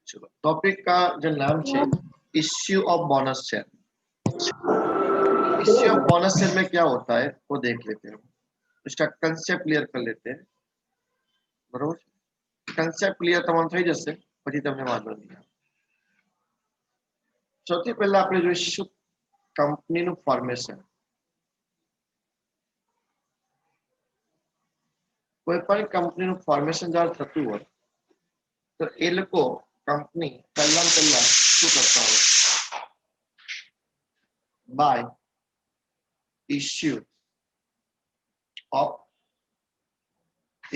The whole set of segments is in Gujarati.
चलो टॉपिक का जो नाम है issue of bonus share. Issue of bonus share में क्या होता है वो देख लेते हैं। इसका कंसेप्ट क्लियर कर लेते हैं। बरोबर, कंसेप्ट क्लियर તમારું થઈ જશે પછી તમને વાંધો નહીં આવે। સૌથી પહેલા આપણે જોઈશું કંપનીનું ફોર્મેશન। કોઈ પણ કંપનીનું ફોર્મેશન જ્યારે થતું હોય તો એ લોકો કંપની પહેલા શું કરતા હોય? By issue of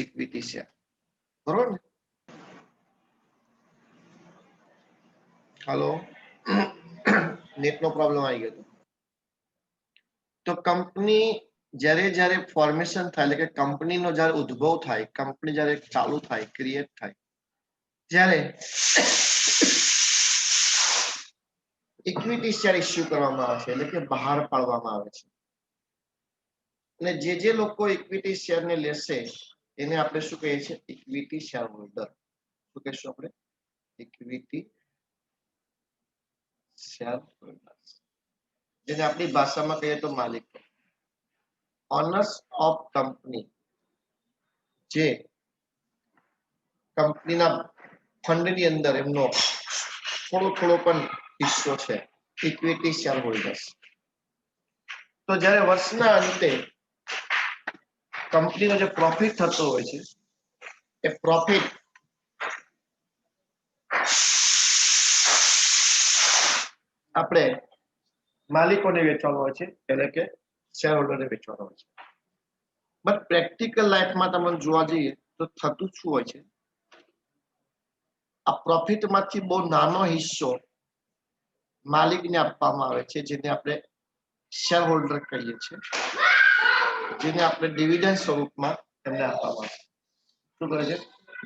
equity share. બરોબર ને? हेलो नेट नो प्रॉब्लम आई गयो तो कंपनी જ્યારે જ્યારે ફોર્મેશન થાય એટલે કે કંપનીનો જ્યારે ઉદ્ભવ થાય, કંપની જ્યારે ચાલુ થાય, ક્રિએટ થાય, ત્યારે ઇક્વિટી શેર ઇશ્યુ કરવામાં આવે છે એટલે કે બહાર પાડવામાં આવે છે। અને જે લોકો ઇક્વિટી શેર ને લેશે એને આપણે શું કહીએ છીએ? Equity share holder. શું કહીશું આપણે? ઇક્વિટી શેર હોલ્ડર, જેને આપણી ભાષામાં કહીએ તો માલિક, ઓનર્સ ઓફ કંપની। જે કંપનીના ફંડની અંદર એમનો થોડો પણ હિસ્સો છે, ઇક્વિટી શેર હોલ્ડર્સ। તો જ્યારે વર્ષના અંતે કંપનીનો જે પ્રોફિટ થતો હોય છે એ પ્રોફિટ આપણે માલિકોને વેચવાનો હોય છે એટલે કે શેર હોલ્ડરને વેચવાનો હોય છે। બટ પ્રેક્ટિકલ લાઈફમાં તમે જોવા જઈએ તો થતું શું હોય છે? આ પ્રોફિટમાંથી બહુ નાનો હિસ્સો માલિકને આપવામાં આવે છે, જેને આપણે શેર હોલ્ડર કહીએ છીએ, જેને આપણે ડિવિડન્ડ સ્વરૂપમાં એમને આપવામાં આવે છે। શું કરે છે?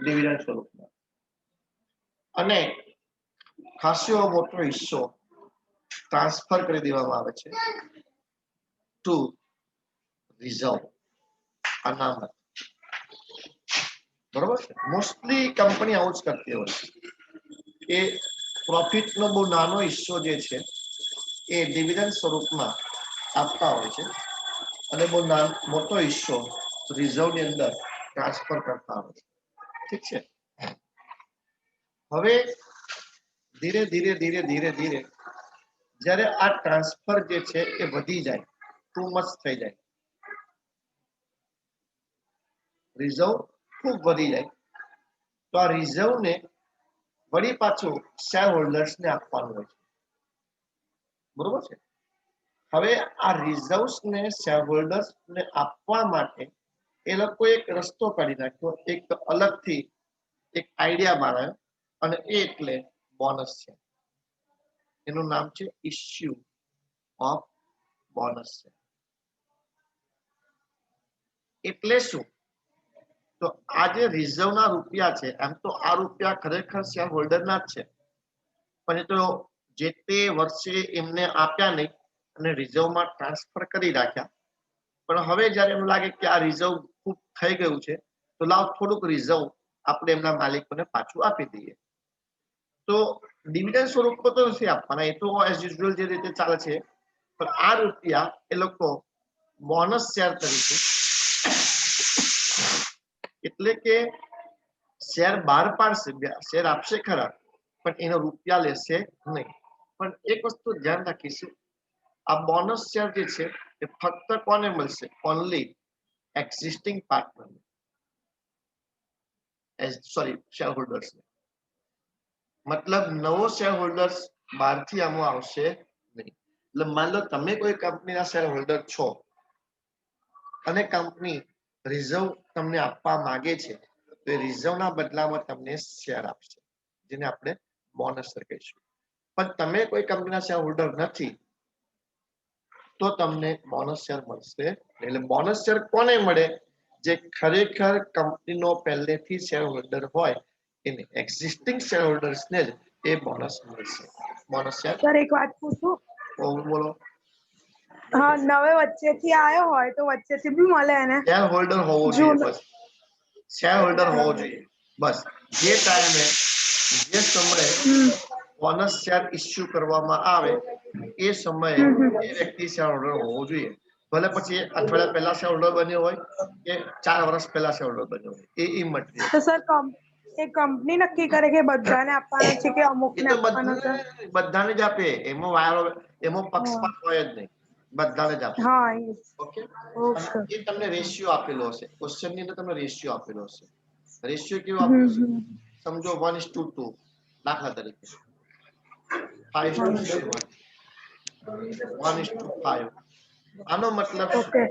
ડિવિડન્ડ સ્વરૂપમાં। અને ખાસો એવો મોટો હિસ્સો ટ્રાન્સફર કરી દેવામાં આવે છે ટુ રિઝર્વ, અનામત। બરોબર છે? મોસ્ટલી કંપની આવું જ કરતી હોય છે એ પ્રોફિટનો બહુ નાનો હિસ્સો જે છે એ ડિવિડન્ડ સ્વરૂપમાં આપતા હોય છે અને બહુ મોટો હિસ્સો રિઝર્વની અંદર ટ્રાન્સફર કરતા હોય છે। ઠીક છે? હવે ધીરે ધીરે જ્યારે આ ટ્રાન્સફર જે છે એ વધી જાય, ટુ મચ થઈ જાય, રિઝર્વ ખૂબ વધી જાય, તો આ રિઝર્વને વળી પાછું શેર હોલ્ડર્સને આપવાનું હોય છે। બરોબર છે? હવે આ રિઝર્વ્સને શેર હોલ્ડર્સને આપવા માટે એ લોકો એક રસ્તો કાઢી નાખ્યો, એક અલગથી એક આઈડિયા બનાવ્યો, અને એ એટલે બોનસ છે। એનું નામ છે ઇશ્યુ ઓફ બોનસ છે। એટલે શું? તો આ જે રિઝર્વના રૂપિયા છે, એમ તો આ રૂપિયા ખરેખર શેર હોલ્ડરના જ છે, પણ એ તો જે તે વર્ષે એમને આપ્યા નહીં અને રિઝર્વમાં ટ્રાન્સફર કરી રાખ્યા। પણ હવે જ્યારે એમ લાગે કે આ રિઝર્વ ખૂબ થઈ ગયું છે તો લાવ થોડુંક રિઝર્વ આપણે એમના માલિકોને પાછું આપી દઈએ। તો ડિવિડન્ડ સ્વરૂપમાં તો નથી આપવાના, એ તો એઝ યુઝ્યુઅલ જે રીતે ચાલે છે, પણ આ રૂપિયા એ લોકો બોનસ શેર તરીકે, એટલે કે શેર બહાર પાડશે, શેર આપશે ખરા, પણ એનો રૂપિયા લેશે નહીં। પણ એક વસ્તુ ધ્યાન રાખીશું, આ બોનસ શેર જે છે એ ફક્ત કોને મળશે? Only existing partner, sorry share હોલ્ડર્સને। મતલબ નવો શેર હોલ્ડર્સ બહારથી આમાં આવશે નહીં। એટલે માન લો તમે કોઈ કંપનીના શેર હોલ્ડર છો અને કંપની રિઝર્વ તમને આપવા માંગે છે, તો એ રિઝર્વના બદલામાં તમને શેર આપશે, જેને આપણે બોનસ શેર કહીશું। પણ તમે કોઈ કંપનીના શેર હોલ્ડર નથી તો તમને બોનસ શેર મળશે। એટલે બોનસ શેર કોને મળે? જે ખરેખર કંપનીનો પહેલેથી શેર હોલ્ડર હોય, એને એક્ઝિસ્ટિંગ શેર હોલ્ડર્સને જ એ બોનસ મળશે। Bonus share. સર એક વાત પૂછું? બોલો। હા, નવે વચ્ચેથી આવ્યો હોય તો વચ્ચેથી બી મળે એને? શેર હોલ્ડર હોવો જોઈએ, બસ શેર હોલ્ડર હોવો જોઈએ, બસ। જે ટાઈમે જે સમયે બોનસ શેર ઇસ્યુ કરવામાં આવે એ સમયે એ વ્યક્તિ શેર હોલ્ડર હોવો જોઈએ, ભલે પછી અઠવાડિયા પહેલા શેર હોલ્ડર બન્યો હોય કે 4 વર્ષ પહેલા શેર હોલ્ડર બન્યો હોય, એ ઇમટીરિયલ. તો સર એ કંપની નક્કી કરે કે બધાને આપવાનો છે કે એ અમુકને તો આપવાનો છે? બધાને જ આપે, એમાં વારો એમાં પક્ષપાત હોય જ નહીં, બધાને જ આપે. હા ઓકે, ઓકે. એ તમને રેશિયો આપેલો હશે, ક્વેશ્ચન ની અંદર તમને રેશિયો આપેલો હશે. રેશિયો કેવો આપેલો છે? સમજો 1:2, દાખલા તરીકે 5:7, 1:5. આનો મતલબ શું? ઓકે.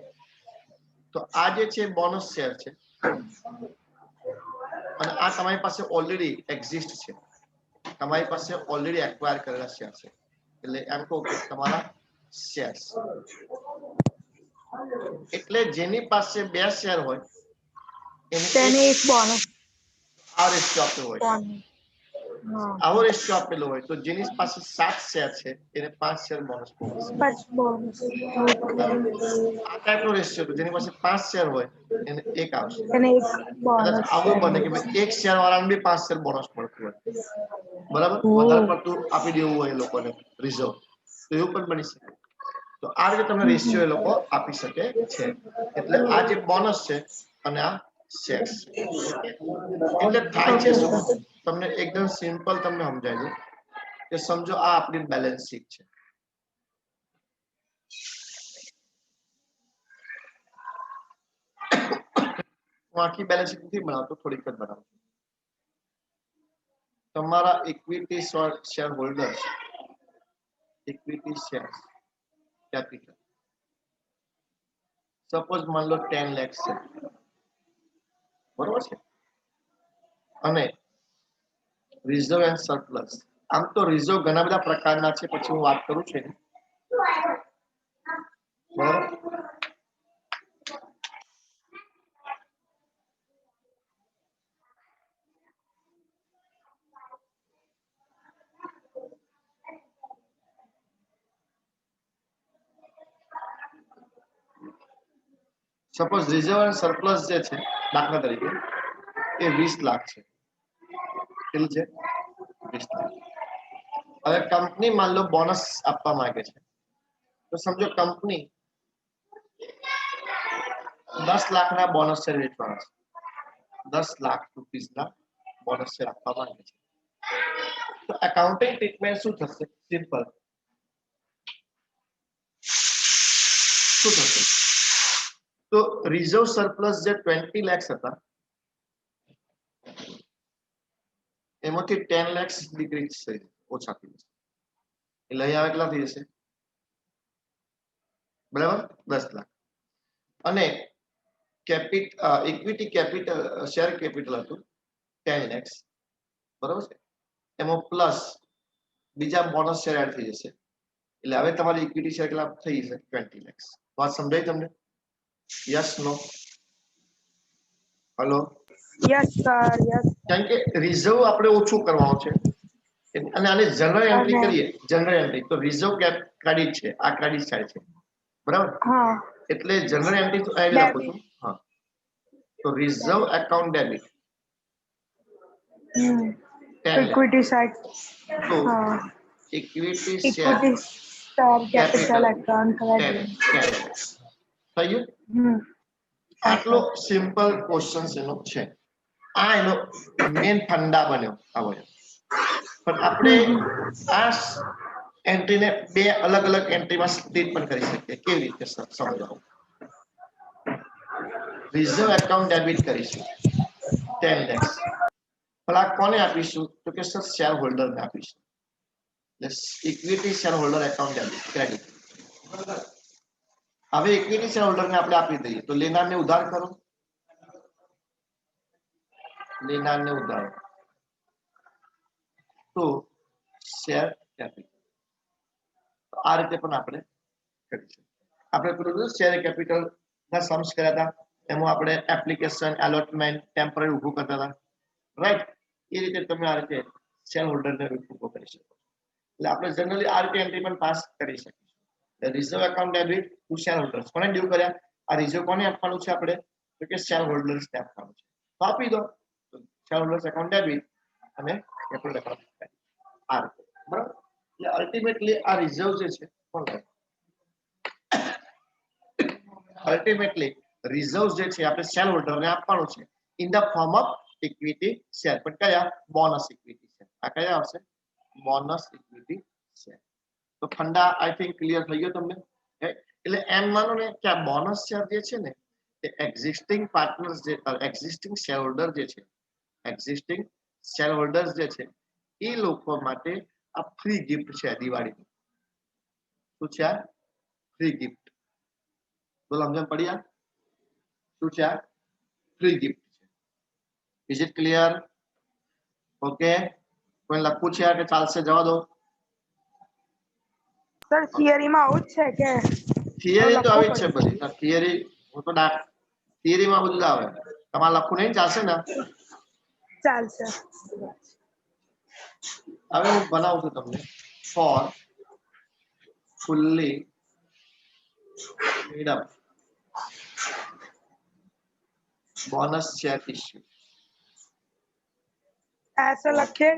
તો આ જે છે બોનસ શેર છે અને આ તમારી પાસે ઓલરેડી એક્ઝિસ્ટ છે, તમારી પાસે ઓલરેડી એક્વાયર કરેલા શેર છે, એટલે એમ કહો કે તમારા શેર્સ. એટલે જેની પાસે 2 શેર હોય તેને એને એક બોનસ આ રેશિયો આપેલો હોય, આવો રેશિયો આપેલો હોય, તો જેની પાસે 7 શેર છે એને 5 શેર બોનસ મળશે. બોનસ. આ ટાઈપનો રેશિયો, જેની પાસે 5 શેર હોય એને 1 આવશે. તેને એક કદાચ બોનસ. આવું બને કે ભાઈ 1 શેર વાળાને બી 5 શેર બોનસ મળતું હોય, બરાબર, વધારે પડતું આપી દેવું હોય એ લોકોને રિઝર્વ, તો એવું પણ બની શકે. તો આ રીતે તમને રેશિયો એ લોકો આપી શકે છે. એટલે આ જે બોનસ છે અને આ શેર્સ છે. ઓકે, એટલે થાય છે શું, તમને એકદમ સિમ્પલ તમને સમજાય છે કે સમજો આ આપણી બેલેન્સ શીટ છે. હું આખી બેલેન્સ શીટ નથી બનાવતો, થોડીક જ બનાવું છું. તમારા equity share holders, equity share capital suppose માન લો 10 લાખ છે, બરોબર છે, અને રિઝર્વ એન્ડ સરપ્લસ. આમ તો રિઝર્વ ઘણા બધા પ્રકારના છે, પછી હું વાત કરું છું. બરાબર, સપોઝ રિઝર્વ એન્ડ સરપ્લસ જે છે દાખલા તરીકે એ 20 લાખ છે. કેટલું છે? 20 લાખ. હવે કંપની માન લો બોનસ આપવા માંગે છે, તો સમજો કંપની 10 લાખના બોનસ શેર વેચવાના છે, 10 લાખ રૂપિયાના બોનસ શેર આપવા માંગે છે. તો એકાઉન્ટિંગ ટ્રીટમેન્ટ શું થશે? સિમ્પલ. શું થશે? તો રિઝર્વ સરપ્લસ જે 20 લાખ હતા એમાંથી 10 લાખ ડિક્રીઝ થઈ જશે, ઓછા થઈ જશે. એટલે અહીંયા કેટલા થઈ જશે? બરાબર, 10 લાખ. અને ઇક્વિટી કેપિટલ શેર કેપિટલ હતું 10 લાખ, બરાબર છે, એમાં પ્લસ બીજા બોનસ શેર એડ થઈ જશે, એટલે હવે તમારી ઇક્વિટી શેર કેટલા થઈ જશે? 20 લાખ. વાત સમજાય તમને? યસ, નો? હલો? Yes sir, yes. કારણ કે રિઝર્વ આપણે ઓછું કરવાનું છે અને આને જનરલ એન્ટ્રી કરીએ, જનરલ એન્ટ્રી, તો રિઝર્વ ક્રેડિટ છે, આ ક્રેડિટ સાઈડ છે, બરાબર. હા, એટલે જનરલ એન્ટ્રી તો અહીં લખું છું. હા, તો reserve account debit 10 lakh. Equity side. તો હા, equity share equity share capital capital account 10 credit. Lakh. થઈ ગયું? આટલો સિમ્પલ ક્વેશ્ચન એનો છે. આ એનો મેન ફંડા બન્યો આવો. પણ આપણે આ એન્ટ્રીને 2 અલગ અલગ એન્ટ્રીમાં સ્પ્લિટ પણ કરી શકીએ. કેવી રીતે સમજાવો? રિઝર્વ એકાઉન્ટ ડેબિટ કરીશું 10 લાખ. પણ આ કોને આપીશું? તો કે સર શેર હોલ્ડરને આપીશું. એટલે equity share holder account debit credit. હવે ઇક્વિટી શેર હોલ્ડરને આપણે આપી દઈએ, તો લેનારને ઉધાર કરો, લેનારને ઉધાર, તો શેર કેપિટલ. આ રીતે પણ આપણે કરી શકીએ. આપણે પેલું શેર કેપિટલ ના સમ્સ કર્યા હતા, એમાં આપણે એપ્લિકેશન, એલોટમેન્ટ, ટેમ્પરરી ઊભું કરતા હતા, રાઈટ? એ રીતે તમે આ રીતે શેર હોલ્ડરને ઊભો કરી શકો. એટલે આપણે જનરલી આ રીતે એન્ટ્રી પણ પાસ કરી શકીએ. Reserve account debit to share holders. કોને ડ્યુ કર્યા? આ રિઝર્વ કોને આપવાનું છે? આપણે તો કે શેર હોલ્ડર્સને આપવાનું છે, તો આપી દો. શેર હોલ્ડર્સ એકાઉન્ટ ડેબિટ અને એટલું લખવાનું થાય આ રીતે. બરાબર. એટલે અલ્ટિમેટલી આ રિઝર્વ જે છે કોણ લે? અલ્ટિમેટલી રિઝર્વ જે છે આપણે શેર હોલ્ડરને આપવાનું છે in the form of equity share. પણ કયા? Bonus equity share. આ કયા આવશે? Bonus equity share. તો ફંડા આઈ થિંક ક્લિયર થઈ ગયો તમને. એટલે એમ માનો ને કે આ બોનસ શેર જે છે ને તે એક્ઝિસ્ટિંગ પાર્ટનર્સ જે એક્ઝિસ્ટિંગ શેર હોલ્ડર જે છે એક્ઝિસ્ટિંગ શેર હોલ્ડર્સ જે છે એ લોકો માટે આ ફ્રી ગિફ્ટ છે દિવાળીની. શું છે આ? Free gift. બોલો સમજણ પડી? આ શું છે? આ ફ્રી ગિફ્ટ છે. Is it clear? ઓકે. કોઈ લખવું છે કે ચાલશે? જવા દો. સર થિયરીમાં આવું જ છે કે થિયરી તો આવી જ છે લખવું બધી. થિયરી હું તો થિયરીમાં બધું આવે. તમારે લખવું નહીં ચાલશે ને? ચાલશે. હવે હું બનાવું છું તમને for fully paid up bonus share issue. ऐसे લખે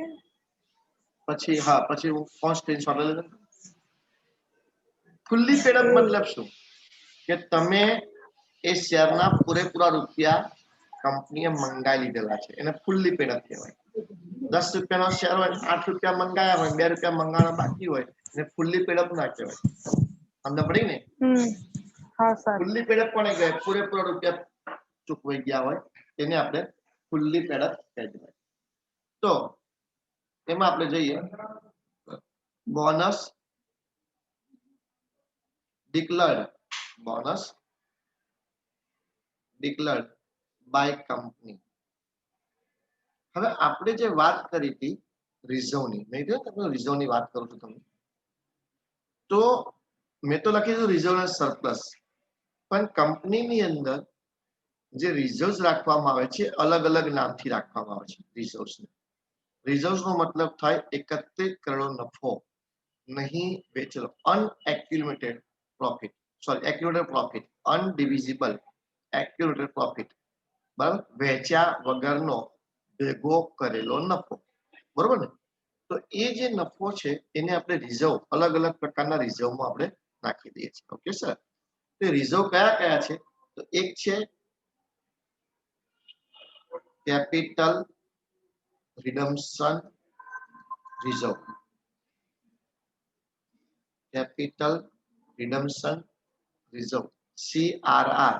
પછી હા પછી હું ફોન સ્ક્રીનશોટ લઈ લઉં. ફુલ્લી પેડ અપ મતલબ શું? કે તમે એ શેરના પૂરેપૂરા રૂપિયા કંપનીએ મંગાવી લીધેલા છે એને ફુલ્લી પેડ અપ કહેવાય. 10 રૂપિયાનો શેર હોય 8 રૂપિયા મંગાયા હોય 2 રૂપિયા મંગાવવાના બાકી હોય એને ફુલ્લી પેડ અપ ના કહેવાય. સમજ પડી ને? હા સર. ફુલ્લી પેડ અપ કોને કહેવાય? પૂરેપૂરા રૂપિયા ચૂકવાઈ ગયા હોય એને આપણે ફુલ્લી પેડ અપ કહેવાય. તો એમાં આપણે જોઈએ bonus declared bonus declared by company. હવે આપણે જે વાત કરી હતી રિઝર્વની, મેં કીધું તમને રિઝર્વની વાત કરું છું તમને, તો મેં તો લખી દીધું રિઝર્વ અને સરપ્લસ. પણ કંપનીની અંદર જે રિઝર્વ્સ રાખવામાં આવે છે અલગ અલગ નામથી રાખવામાં આવે છે રિઝર્વ્સને. રિઝર્વ્સનો મતલબ થાય એકત્રિત કરેલો નફો નહીં વેચેલો, unaccumulated profit, sorry accumulated profit, undivisible accumulated profit. બરાબર? વેચ્યા વગરનો ભેગો કરેલો નફો. બરોબર ને? તો એ જે નફો છે એને આપણે રિઝર્વ અલગ અલગ પ્રકારના રિઝર્વમાં આપણે નાખી દઈએ છીએ. Okay sir? તો રિઝર્વ કયા કયા છે? તો એક છે capital redemption reserve. Capital redemption reserve CRR.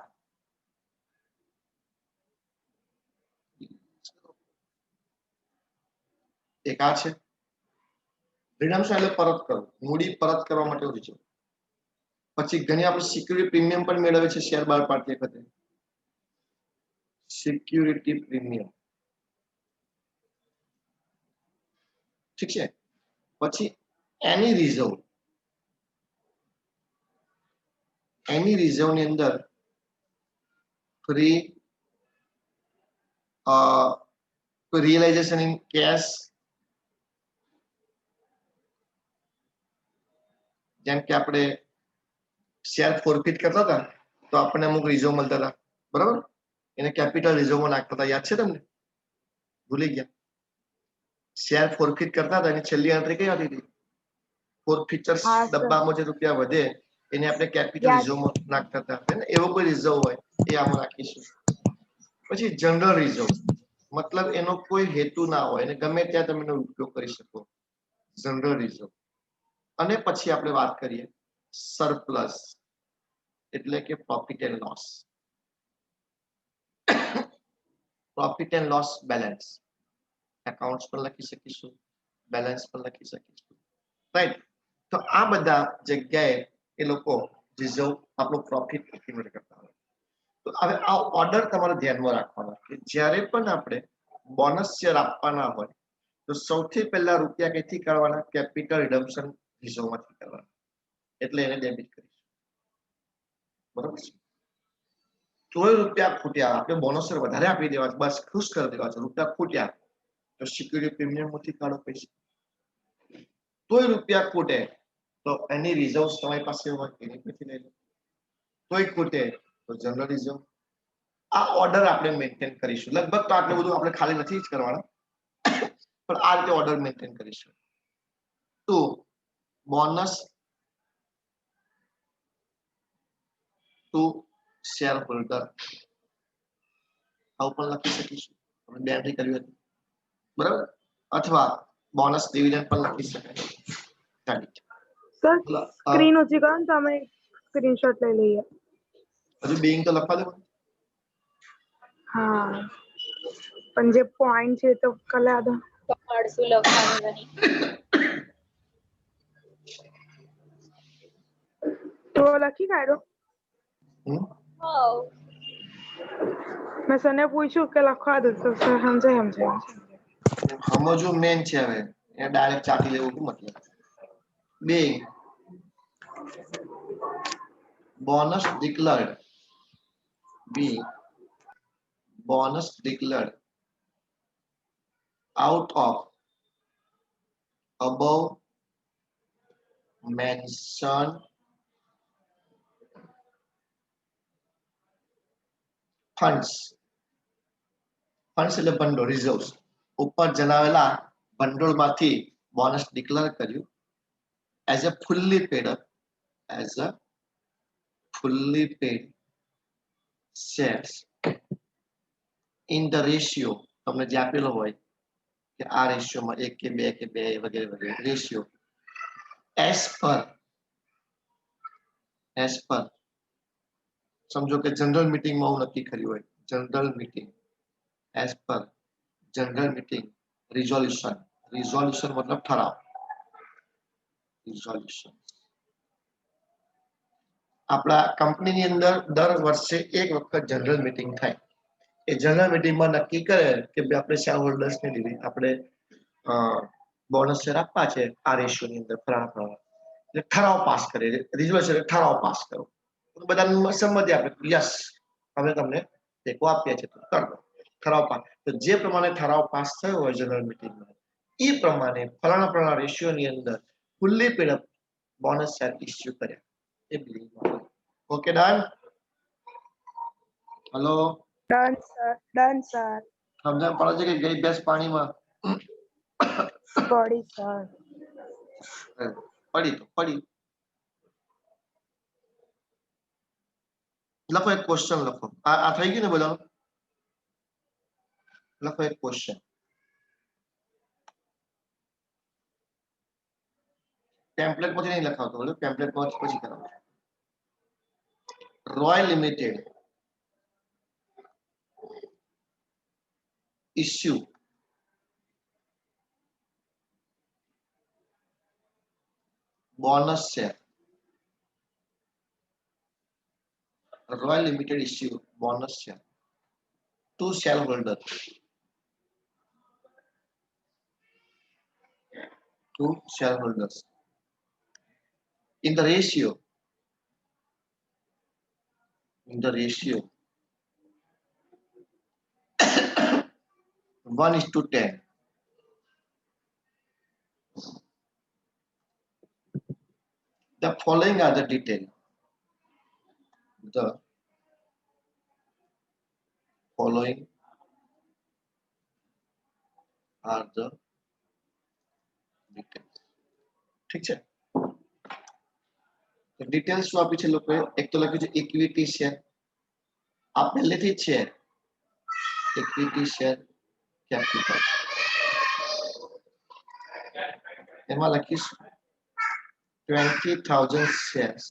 એક આ છે રિડમ્પશન એટલે પરત કરવું, મૂડી પરત કરવા માટે રિઝર્વ. પછી ઘણી આપણે સિક્યુરિટી પ્રીમિયમ પણ મેળવે છે શેર બહાર પાડતી વખતે. Security premium. ઠીક છે? પછી એની રિઝર્વ. એની રિઝર્વની અંદર ફ્રી રિયલાઇઝેશન ઇન કેશ, જેમ કે આપણે શેર ફોરફિટ કરતા હતા તો આપણને અમુક રિઝર્વ મળતા હતા. બરાબર? એને કેપિટલ રિઝર્વમાં નાખતા હતા. યાદ છે તમને? ભૂલી ગયા? શેર ફોરફિટ કરતા હતા એની છેલ્લી એન્ટ્રી કઈ હતી? ફોરફિચર્સ ડબ્બામાં જે રૂપિયા વધે એને આપણે કેપિટલ રિઝર્વમાં નાખતા હતા. એવો કોઈ રિઝર્વ હોય એ આમાં નાખીશું. પછી જનરલ રિઝર્વ મતલબ એનો કોઈ હેતુ ના હોય અને ગમે ત્યાં તમે એનો ઉપયોગ કરી શકો. General reserve. અને પછી આપણે વાત કરીએ સરપ્લસ એટલે કે profit and loss. Profit and loss balance accounts પર લખી શકીશું, બેલેન્સ પર લખી શકીશું. રાઈટ? તો આ બધા જગ્યાએ એ લોકો રિઝર્વ આપણો પ્રોફિટ એક્યુમ્યુલેટ કરતા હોય. તો હવે આ ઓર્ડર તમારે ધ્યાનમાં રાખવાનો કે જ્યારે પણ આપણે બોનસ શેર આપવાના હોય તો સૌથી પહેલા રૂપિયા ક્યાંથી કાઢવાના? કેપિટલ રિડમ્પશન રિઝર્વમાંથી કરવાના. એટલે એને ડેબિટ કરીશું. બરોબર છે? તોય રૂપિયા ખૂટ્યા, આપણે બોનસ શેર વધારે આપી દેવા છે, બસ ખુશ કરી દેવા છે, રૂપિયા ખૂટ્યા તો સિક્યુરિટી પ્રીમિયમમાંથી કાઢો પૈસા. તોય રૂપિયા ખૂટે તો એની રિઝર્વ્સ તમારી પાસે હોય એની પરથી લઈ લો. તોય ખૂટે તો જનરલ રિઝર્વ. આ ઓર્ડર આપણે મેન્ટેન કરીશું. લગભગ તો આટલું બધું આપણે ખાલી નથી જ કરવાના. પણ આ રીતે ઓર્ડર મેન્ટેન કરીશું. તો બોનસ ટુ શેર હોલ્ડર આવું પણ લખી શકીશું. આપણે બે એન્ટ્રી કરી હતી બરાબર, અથવા બોનસ ડિવિડન્ડ પણ લખી શકાય. સર સ્ક્રીન ઊંચી કરો ને તો અમે સ્ક્રીનશોટ લઈ લઈએ. હજુ બેંક તો લખવા દો. હા પણ જે પોઈન્ટ છે તો કલા દો તો મળશું લખવાનું નહીં. તો લખી કાઢો. હોવ. મેં સરને પૂછ્યું કે લખવા દો તો સર સમજાય. સમજવું મેન છે. હવે એ ડાયરેક્ટ ચાટી લેવું શું મતલબ? બે bonus declared B bonus declared out of above mentioned funds એટલે ભંડોળ રિઝર્વ્સ ઉપર જણાવેલા ભંડોળમાંથી બોનસ ડિક્લેર કર્યું as a fully paid shares in the ratio તમને જે આપેલો હોય કે આ રેશિયોમાં 1 કે 2 કે 2 વગેરે વગેરે રેશિયો as per સમજો કે જનરલ મીટિંગમાં હું નક્કી કર્યું હોય general meeting as per general meeting resolution મતલબ ઠરાવ રિઝોલ્યુશન આપણા કંપનીની અંદર દર વર્ષે એક વખત જનરલ મીટિંગ થાય. એ જનરલ મીટિંગમાં નક્કી કરે કે આપણે શેર હોલ્ડર્સને લીધે આપણે બોનસ શેર આપવા છે આ રેશિયોની અંદર ફલાણા એટલે ઠરાવ પાસ કરે રિઝોલ્યુશન ઠરાવ પાસ કરો બધા સંમતિ આપે યસ અમે તમને ટેકો આપીએ છીએ તો કરો ઠરાવ પાસ. તો જે પ્રમાણે ઠરાવ પાસ થયો હોય જનરલ મીટિંગમાં એ પ્રમાણે ફલાણા રેશિયોની અંદર fully paid bonus share issue કર્યા. Okay done. Hello done sir. સમજણ પડે છે કે ગઈ બેસ પાણીમાં પડી સર. પડી લખો એક ક્વેશ્ચન લખો. આ થઈ ગયું ને બધા? લખો એક ક્વેશ્ચન. ટેમ્પલેટ પછી નહીં લખાવતો બોલો ટેમ્પલેટ પછી કરાવો. Roy limited issue bonus share. Royal Limited issue bonus share to shareholders. In the ratio 1:10. The following are the details. The following are the details. ठीक है. डिटेल्स શું આપી છે લોકોએ? એક તો લખ્યું છે ઇક્વિટી શેર. આ પહેલેથી જ છે ઇક્વિટી શેર કેપિટલ. એમાં લખીશું 20,000 shares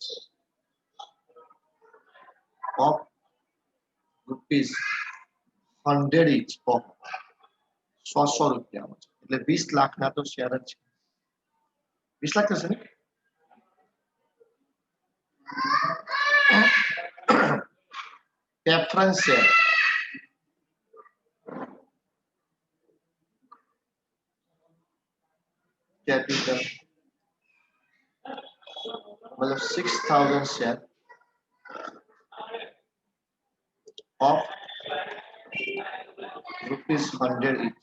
of rupees 100 each of 100 રૂપિયામાં છે એટલે 20 લાખના તો શેર જ છે. 20 લાખ થશે ને? preference share capital मतलब 6,000 share of rupees 100 each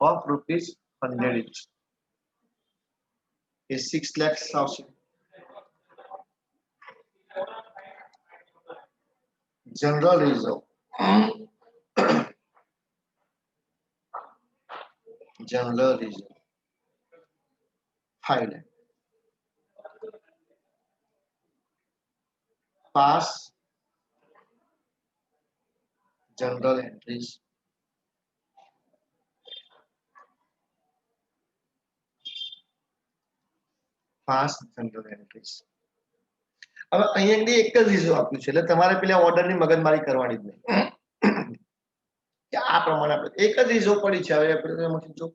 of rupees 100 each is 6 lakhs આવશે. General reserve general reserve 5 lakh. Pass general entries. Pass general entries. હવે અહીંયા એક જ રીઝો આપ્યું છે એટલે તમારે પેલા ઓર્ડરની મગજમારી કરવાની જ નહીં કે આ પ્રમાણે આપણે એક જ રીઝો પડી છે હવે આપણે એમાંથી જો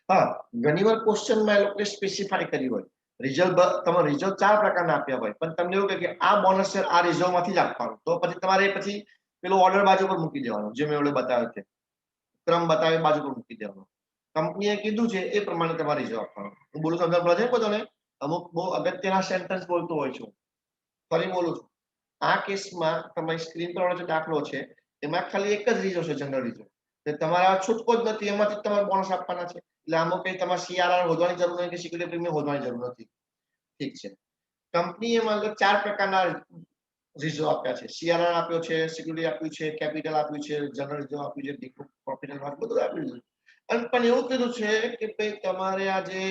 હા ઘણીવાર ક્વેશ્ચનમાં એ લોકોએ સ્પેસિફાઈ કરી હોય રિઝલ્ટ તમે રિઝલ્ટ 4 પ્રકારના આપ્યા હોય પણ તમને એવું કે આ બોનસ છે આ રિઝલ્ટમાંથી જ આપવાનું તો પછી તમારે પછી પેલો ઓર્ડર બાજુ પર મૂકી દેવાનો જે મેં ઓલે બતાવ્યો છે ક્રમ બતાવી બાજુ પર મૂકી દેવાનો કંપનીએ કીધું છે એ પ્રમાણે તમારે રિઝલ્ટ આપવાનો હું બોલું સમજ પડે છે બધાને અમુક બહુ અગત્યના સેન્ટેન્સ બોલતો હોય છું ફરી બોલું છું આ કેસમાં તમારી સ્ક્રીન પર જે દાખલો છે એમાં ખાલી એક જ રીઝો છે જનરલ રીઝો તમારા છૂટકો જ નથી એમાંથી તમારે બોનસ આપવાના છે એટલે આમાં કઈ તમારે સીઆરઆર શોધવાની જરૂર નથી કે સિક્યુરિટી પ્રીમિયમ શોધવાની જરૂર નથી ઠીક છે કંપનીએ માત્ર 4 પ્રકારના રીઝો આપ્યા છે સીઆરઆર આપ્યો છે સિક્યુરિટી આપ્યું છે કેપિટલ આપ્યું છે જનરલ રીઝો આપ્યું છે પ્રોફિટ એન્ડ લોસ બધું આપ્યું છે અને પણ એવું કીધું છે કે ભાઈ તમારે આ જે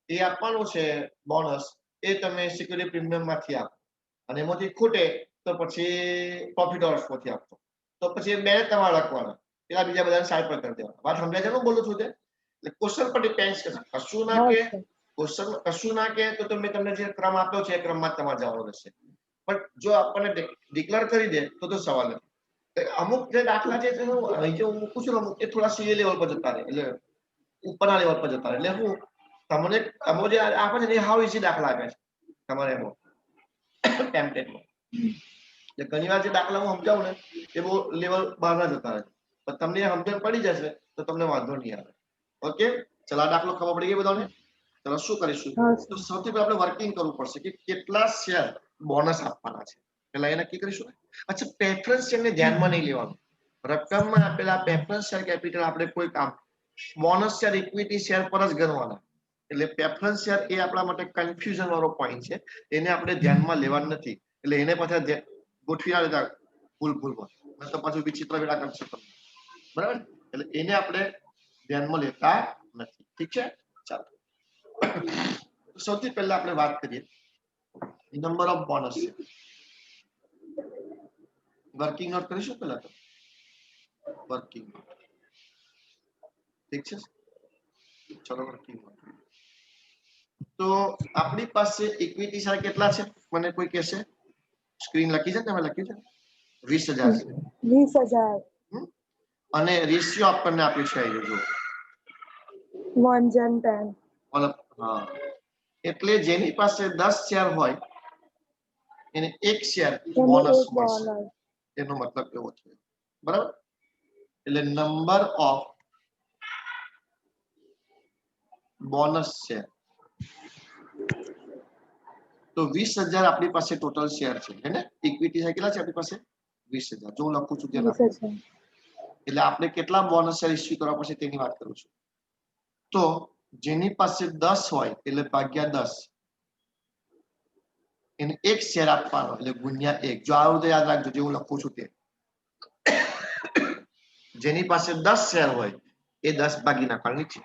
એ આપવાનું છે બોનસ એ તમે સિક્યુરિટી પ્રીમિયમ માંથી આપો અને એમાંથી ખૂટે તો પછી પ્રોફિટ ઓર લોસ માંથી આપો તો પછી બે તમારે લખવાના પેલા બીજા બધાને સાઈડ પર કરી દેવાના વાત સમજાય છે હું બોલું છું તે એટલે ક્વેશ્ચન પર ડિપેન્ડ કરે કશું ના કે ક્વેશ્ચન કશું ના કે તો મેં તમને જે ક્રમ આપ્યો છે એ ક્રમમાં તમારે જવાનું રહેશે પણ જો આપણને ડિક્લેર કરી દે તો સવાલ નથી અમુક જે દાખલા છે અહીં જે હું મૂકું છું અમુક એ થોડા સીએ લેવલ પર જતા રહે એટલે ઉપરના લેવલ પર જતા રહે એટલે હું તમને અમુક જે આપે છે એ હાવ ઇઝી દાખલા આપે છે તમારે એમાં ટેમ્પલેટમાં એટલે ઘણી વાર જે દાખલા હું સમજાવું ને એ બહુ લેવલ બહારના જતા રહે પણ તમને સમજણ પડી જશે તો તમને વાંધો નહીં આવે ઓકે ચલો આ દાખલો ખબર પડી ગઈ બધાને ચલો શું કરીશું તો સૌથી પહેલા આપણે વર્કિંગ કરવું પડશે કે કેટલા શેર બોનસ આપવાના છે પહેલા એને કી કરીશું અચ્છા પ્રેફરન્સ શેરને ધ્યાનમાં નહીં લેવાનું રકમમાં આપેલા પ્રેફરન્સ શેર કેપિટલ આપણે કોઈ કામ બોનસ શેર ઇક્વિટી શેર પર જ ગણવાના એટલે પ્રેફરન્સ શેર એ આપણા માટે કન્ફ્યુઝન વાળો પોઈન્ટ છે એને આપણે ધ્યાનમાં લેવાનું નથી એટલે એને પાછા ગોઠવી ના લેતા ભૂલ તો પાછું વિચિત્ર વેળા કરશે તમને બરાબર એટલે એને આપણે ધ્યાનમાં લેતા નથી ઠીક છે ચાલો સૌથી પહેલા આપણે વાત કરીએ નંબર ઓફ બોનસ છે વર્કિંગ નોટ કરીશું પહેલા તો વર્કિંગ નોટ ઠીક છે ચલો વર્કિંગ નોટ તો આપણી પાસે ઇક્વિટી શેર કેટલા છે મને કોઈ કહેશે સ્ક્રીન લખી છે તમે લખ્યું છે 20,000 છે 20,000 અને રેશિયો આપણને આપ્યું છે જો 1:10 હા એટલે જેની પાસે 10 શેર હોય એને 1 શેર બોનસ મળશે એનો મતલબ એવો છે બરાબર એટલે નંબર ઓફ બોનસ શેર તો 20,000 આપણી પાસે ટોટલ શેર છે હે ને ઇક્વિટી શેર કેટલા છે આપણી પાસે 20,000 જો હું લખું છું ત્યાં એટલે આપણે કેટલા બોનસ શેર ઇસ્યુ કરવા પડશે તેની વાત કરું છું તો જેની પાસે 10 હોય એટલે ભાગ્યા 10 એને 1 શેર આપવાનો એટલે ગુણ્યા 1 જો આવું તો યાદ રાખજો જે હું લખું છું તે જેની પાસે 10 શેર હોય એ 10 ભાગી નાખવાની છે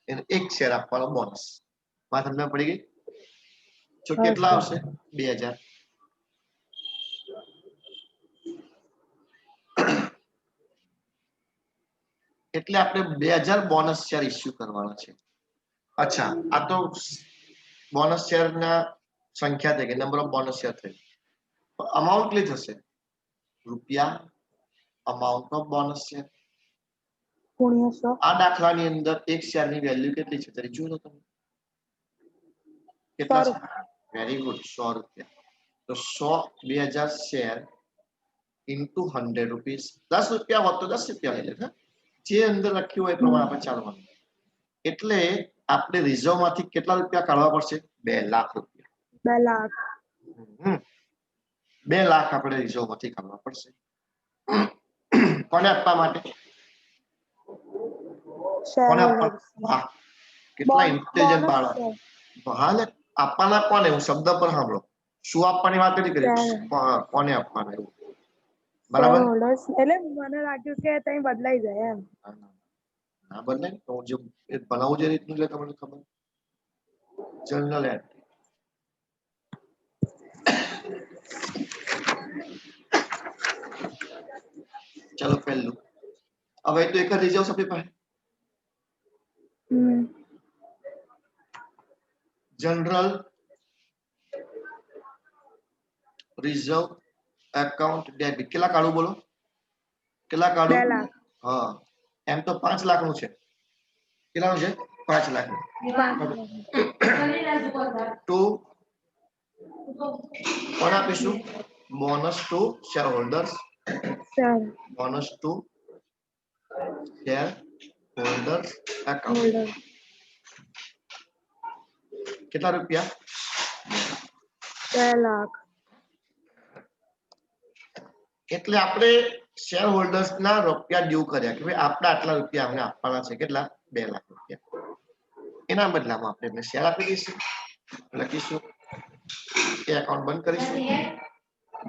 એને 1 શેર આપવાનો બોનસ વાત સમજ પડી ગઈ તો કેટલા આવશે 2,000 એટલે આપણે 2,000 બોનસ શેર ઇસ્યુ કરવાના છે અચ્છા આ તો બોનસ શેર ના સંખ્યા થઈ ગઈ નંબર ઓફ બોનસ શેર થઈ અમાઉન્ટ કેટલી થશે રૂપિયા અમાઉન્ટ ઓફ બોનસ શેર આ દાખલાની અંદર 1 શેર ની વેલ્યુ કેટલી છે જરી જુઓ તમે કેટલા છે વેરી ગુડ 100 રૂપિયા તો 100 2,000 શેર ઇન્ટુ 100 રૂપીસ 10 રૂપિયા હોત તો 10 રૂપિયા લઈ લે જે અંદર લખ્યું હોય એ પ્રમાણે આપણે ચાલવાનું એટલે આપણે રિઝર્વ માંથી કેટલા રૂપિયા કાઢવા પડશે 2 લાખ રૂપિયા 2 લાખ આપણે રિઝર્વ માંથી કાઢવા પડશે કોને આપવા માટે કોને આપવા કેટલા ઇન્ટેલિજન્ટ બાળક હાલે આપવાના કોને હું શબ્દ પર સાંભળો શું આપવાની વાત નથી કરી કોને આપવાના એવું બરાબર એટલે મને લાગ્યું કે ત્યાં બદલાઈ જાય એમ ના બદલાય ને. હું જે બનાવું જે રીતનું એટલે તમને ખબર. General entry. ચલો પહેલું. હવે તો એક જ રિઝર્વ આપણી પાસે. General reserve account debit. કેટલા કાઢું બોલો? કેટલા 2 કાઢું? લાખ. હા, એમ તો 5 લાખનું છે. કેટલાનું છે? 5 લાખનું. 2 કોણ આપીશું? Bonus two share holders. Bonus two share holders account. કેટલા રૂપિયા? 2 લાખ. એટલે આપણે શેર હોલ્ડર્સ ના રૂપિયા ડ્યુ કર્યા કે ભાઈ આપણે આટલા રૂપિયા અમને આપવાના છે. કેટલા? 2 લાખ રૂપિયા. એના બદલામાં આપણે એમને શેર આપી દઈશું. લખીશું કે એકાઉન્ટ બંધ કરીશું.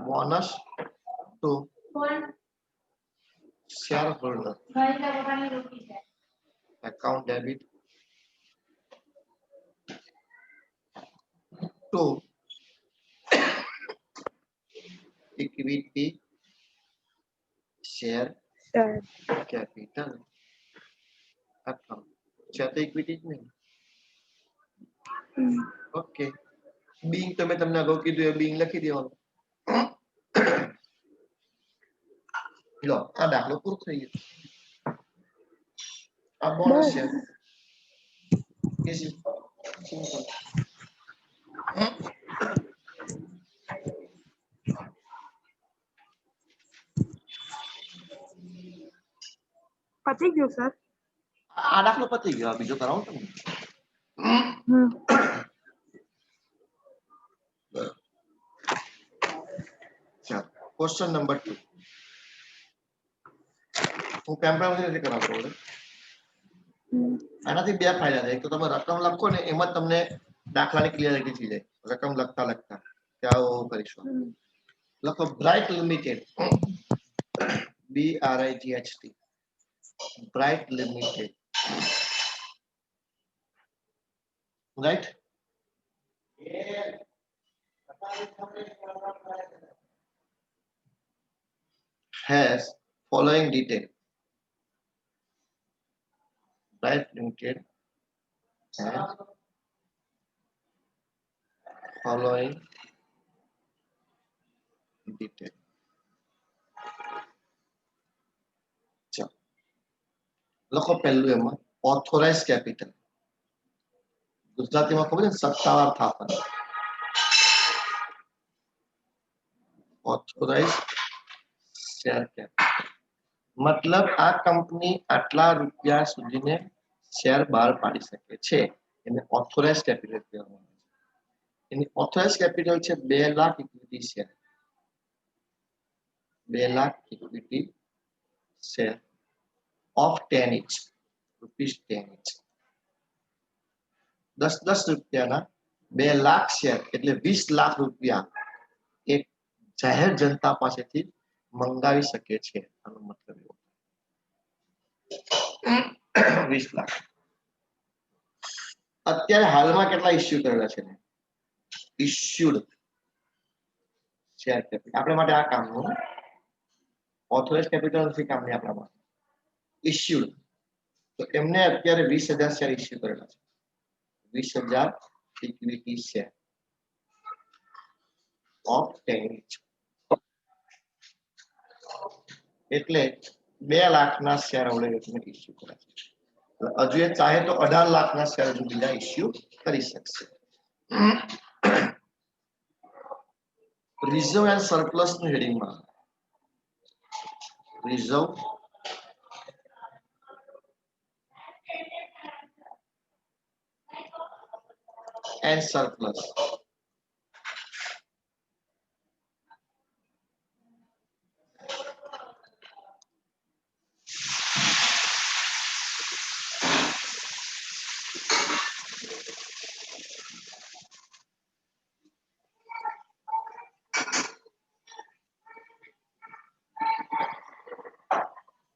Bonus two share holder account debit to equity share capital account. છે તો ઇક્વિટી જ નહીં. ઓકે. બિંગ તમે તમને અગાઉ કીધું એ બિંગ લખી દેવાનું. લો, આ દાખલો પૂરો થઈ ગયો. આ બોનસ છે. સિમ્પલ. પતી ગયું સર? આ દાખલો પતી ગયો. બીજો કરાવું તમને. ચાલો, ક્વેશ્ચન નંબર 2. હું પેમ્પરમાંથી નથી કરાવતો હવે. આનાથી 2 ફાયદા થાય. એક તો તમે રકમ લખો ને એમાં તમને દાખલાની ક્લિયરિટી થઈ જાય. રકમ લખતા લખતા કે આવું કરીશું. લખો bright limited. BRIGHT. Bright limited. Right. has following detail. Bright Limited has following detail. ચાલો લખો પહેલું એમાં ઓથોરાઇઝ કેપિટલ. ગુજરાતીમાં ખબર છે સત્તાવાર થાપણ. ઓથોરાઇઝ શેર કેપિટલ મતલબ આ કંપની આટલા રૂપિયા સુધીને શેર બહાર પાડી શકે છે. એને ઓથોરાઇઝ કેપિટલ કહેવામાં આવે છે. એની ઓથોરાઇઝ કેપિટલ છે 2 lakh equity share. 2 lakh equity share of 10 each rupees 10 each. 10 રૂપિયાના 2 લાખ શેર એટલે 20 લાખ રૂપિયા એક જાહેર જનતા પાસેથી મંગાવી શકે છે. આનો મતલબ એવો 20 લાખ. અત્યારે હાલમાં કેટલા ઇસ્યુ કરેલા છે? ઇસ્યુડ શેર કેપિટલ આપણે માટે આ કામનું. ઓથોરાઇઝ કેપિટલ નથી કામની આપણા માટે. ઇસ્યુડ તો એમને અત્યારે 20,000 શેર ઇસ્યુ કરેલા છે. 20,000 ઇક્વિટી શેર ઓફ 10 each. એટલે 2 લાખના શેર અવલેબલ ઇસ્યુ કર્યા છે. હજુ એ ચાહે તો 18 લાખના શેર હજુ બીજા ઇસ્યુ કરી શકશે. રિઝર્વ એન્ડ સરપ્લસ નું હેડિંગમાં રિઝર્વ એન્ડ સરપ્લસ.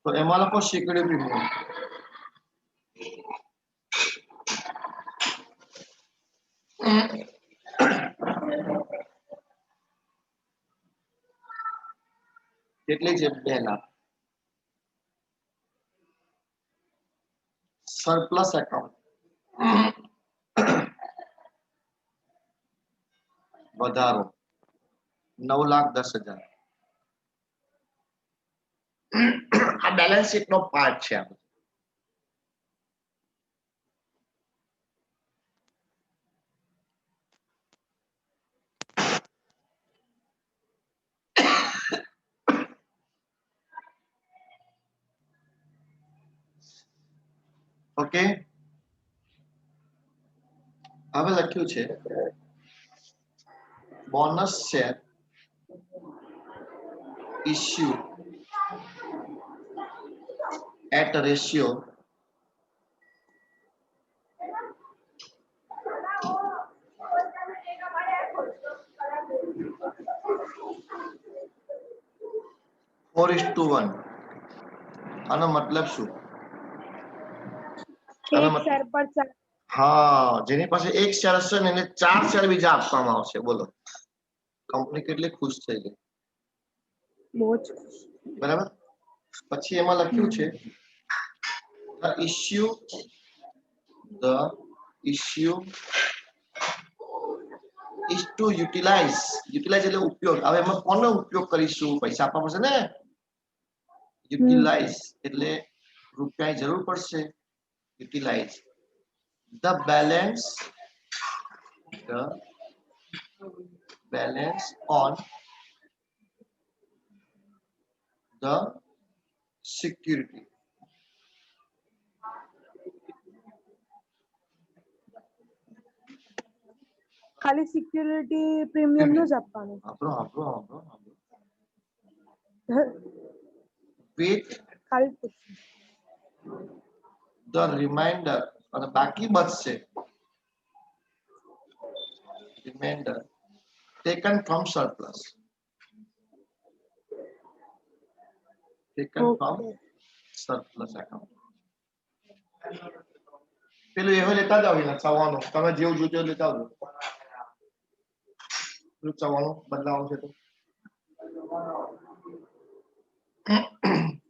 તો એમાં લખો સિક્યુરિટી પ્રીમિયમ. કેટલી છે? 2 લાખ. સરપ્લસ એકાઉન્ટ વધારો 9,10,000. આ બેલેન્સ શીટ નો પાર્ટ છે. ઓકે, હવે લખ્યું છે bonus share issue at a ratio four is to 1. આનો મતલબ શું? એક શેર પર 4. હા, જેની પાસે એક શેર હશે ને એને 4 શેર બીજા આપવામાં આવશે. બોલો, કંપની કેટલી ખુશ થઈ ગઈ. બહુ જ બરાબર. પછી એમાં લખ્યું છે the issue is to utilize એટલે ઉપયોગ. હવે એમાં કોનો ઉપયોગ કરીશું? પૈસા આપવા પડશે ને. utilize એટલે રૂપિયાની જરૂર પડશે. utilize the balance on the security. ખાલી સિક્યુરિટી પ્રીમિયમ નું જ આપવાનું. with ખાલી the remainder અને બાકી બચશે remainder taken from surplus. Taken from surplus account. પેલું એવો લેતા જાવ ને ચવાનું. તમે જેવું જોજો લેતા આવજો. ચવાનું બદલાવાનું છે તો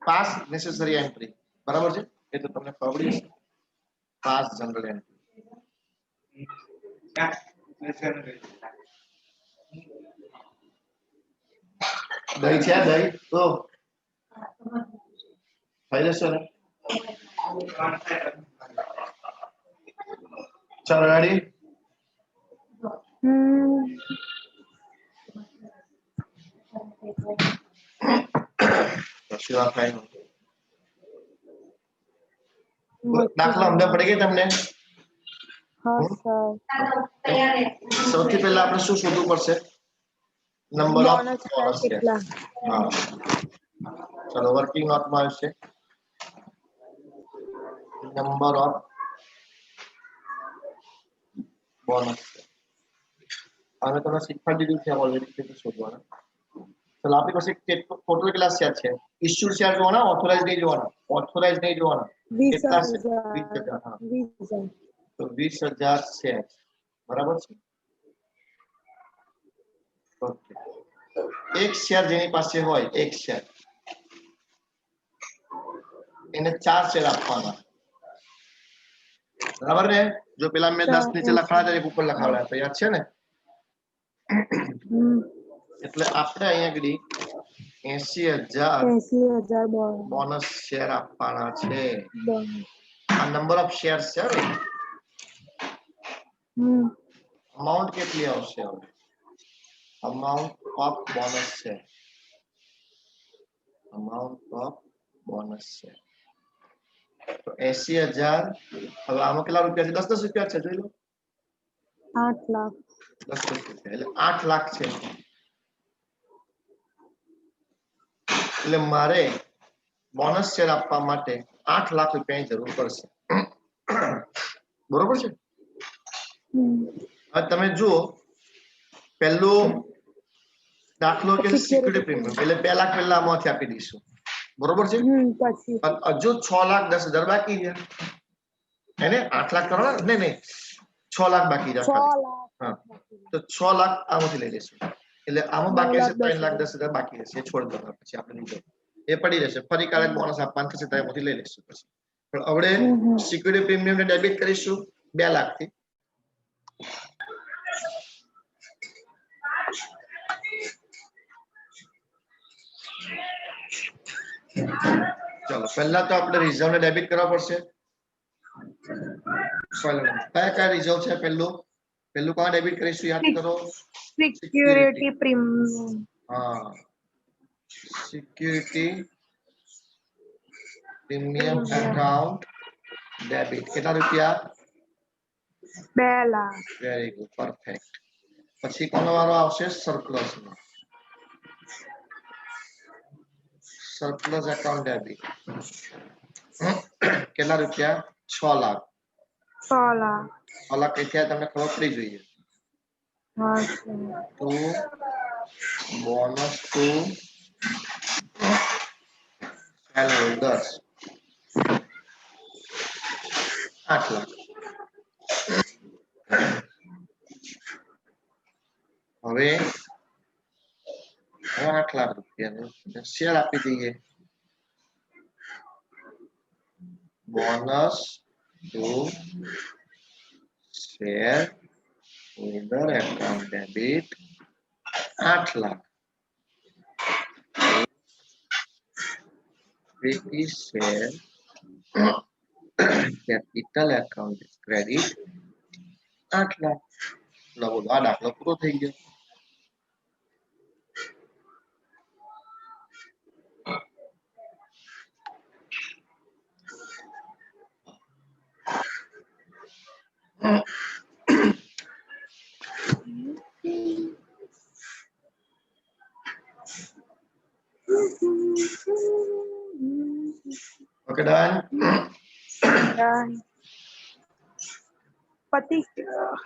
પાસ નેસેસરી એન્ટ્રી. બરાબર છે? એ તો તમને ખબર પડી છે. Pass general entry. દહીં છે? દહીં તો ખાઈ લેશો ને? ચાલો રેડી. દાખલા સમજ પડી ગઈ તમને? સૌથી પહેલા આપણે શું શોધવું પડશે? Number of bonus share. હા, ચલો વર્કિંગ નોટમાં આવશે નંબર ઓફ બોનસ. હવે તમે શીખવાડી દીધું છે ઓલરેડી કેટલું શોધવાનું. ચલો આપણી પાસે ટોટલ કેટલા શેર છે? ઇશ્યુડ શેર જોવાના, ઓથોરાઇઝ નહીં જોવાના. ઓથોરાઇઝ નહીં જોવાના. કેટલા છે? 20,000. હા, તો 20,000 શેર. બરાબર છે? ઓકે. એક શેર જેની પાસે હોય, એક શેર, એને 4 શેર આપવાના. બરાબર ને? જો પેલા મેં 10 નીચે લખાવ્યા એક ઉપર લખાવ્યા તો યાદ છે ને? એટલે આપણે અહીંયા આગળ 80,000 બોનસ શેર આપવાના છે. આ નંબર ઓફ શેર્સ છે. અમાઉન્ટ કેટલી આવશે? અમાઉન્ટ ઓફ બોનસ છે. અમાઉન્ટ ઓફ બોનસ છે તો 80,000. હવે આમાં કેટલા રૂપિયા છે? 10 રૂપિયા છે. જોઈ લો. 8 લાખ. 10 રૂપિયા એટલે 8 લાખ છે. એટલે મારે બોનસ શેર આપવા માટે 8 લાખ રૂપિયાની જરૂર પડશે. બરોબર છે? હવે તમે જુઓ પહેલો દાખલો કે સિક્યુરિટી પ્રીમિયમ એટલે 2 લાખ પહેલા આમાંથી આપી દઈશું. બરોબર છે? હજુ 6,10,000 બાકી છે. એને 8 લાખ કરવાના? નહીં, 6 લાખ બાકી રહ્યા 6 ખાલી. લાખ હા તો 6 લાખ આમાંથી લઈ લેશું એટલે આમાં બાકી રહેશે 3,10,000 બાકી રહેશે એ છોડી દો પછી આપણે લીધો એ પડી રહેશે ફરી કાલે બોનસ આપવાનું થશે તો એમાંથી લઈ લેશું પછી પણ હવે સિક્યુરિટી પ્રીમિયમ ને ડેબિટ કરીશું 2 લાખ થી चलो पहला तो આપણે રિઝર્વ ને ડેબિટ કરવા પડશે કયા રિઝર્વ છે પહેલું કોણ ડેબિટ કરીશું યાદ કરો સિક્યુરિટી પ્રીમિયમ હા સિક્યુરિટી પ્રીમિયમ એકાઉન્ટ ડેબિટ કેટલા રૂપિયા 2 લાખ વેરી ગુડ પરફેક્ટ પછી કોનો વારો આવશે સરપ્લસ નો સરપ્લસ એકાઉન્ટ ડેબિટ કેટલા રૂપિયા 6 લાખ 6 લાખ 6 લાખ કઈ થયા તમને ખબર પડી જોઈએ હા તો બોનસ ટુ shareholders 8 લાખ હવે 8 લાખ રૂપિયાનું શેર આપી દઈએ bonus two share holder account debit 8 lakh equity share capital account credit 8 lakh નવો આ દાખલો પૂરો થઈ ગયો ઓકે ડન પતિ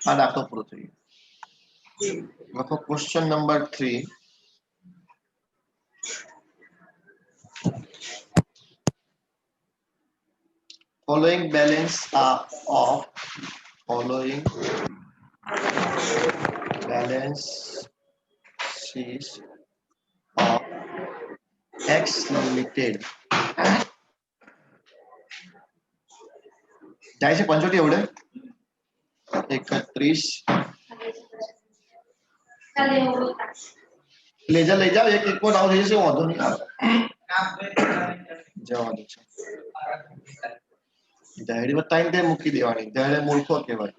આ દાખલો પૂરો થઈ ગયો લખો question number 3 following balance are of following balance sheets of X Limited જાય છે 75 એવડે 31 લેજર લઈ જાઓ એક એક આવ થઈ જશે વાંધો નહીં આવે જવા દો છે ડાયરી બતાવીને તે મૂકી દેવાની ડાયરી મૂર્ખો કહેવાય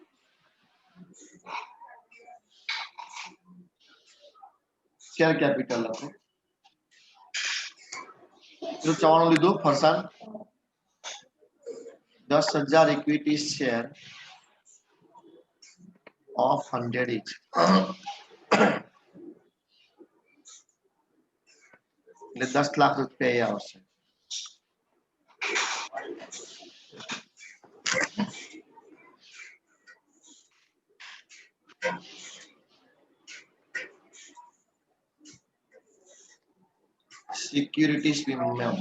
શેર કેપિટલ લખો જો 94 લીધું ફરસાણ 10,000 ઇક્વિટી શેર of 100 each એટલે 10 લાખ રૂપિયા એ આવશે securities premium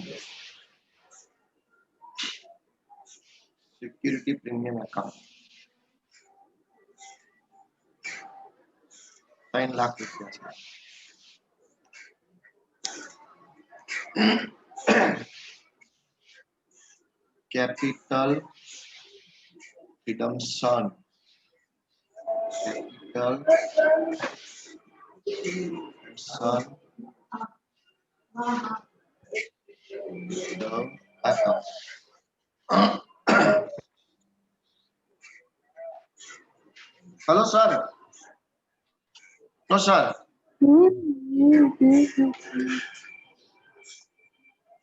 security premium account 3 lakh રૂપિયા છે capital redemption capital redemption the account hello sir no sir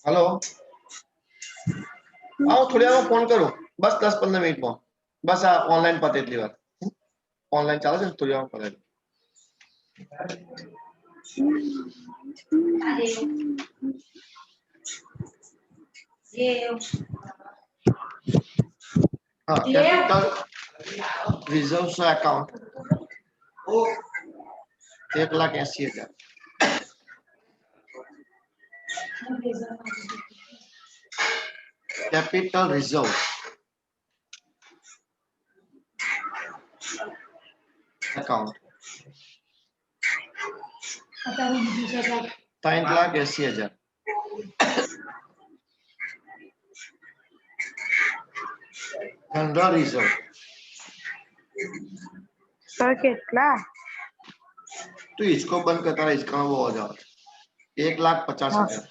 hello आओ थोड़ी आवर फोन करो बस 10-15 मिनट में बस आ ऑनलाइन पते એટલી વાર ऑनलाइन ચાલે છે થોડી આवर પતે हाँ capital reserves account 1,80,000 capital reserve account 3,80,000 general reserve sir કેટલા? તું હિચકો બંધ કર, તારા હિચકાનો બહુ અવાજ આવે છે. 1,50,000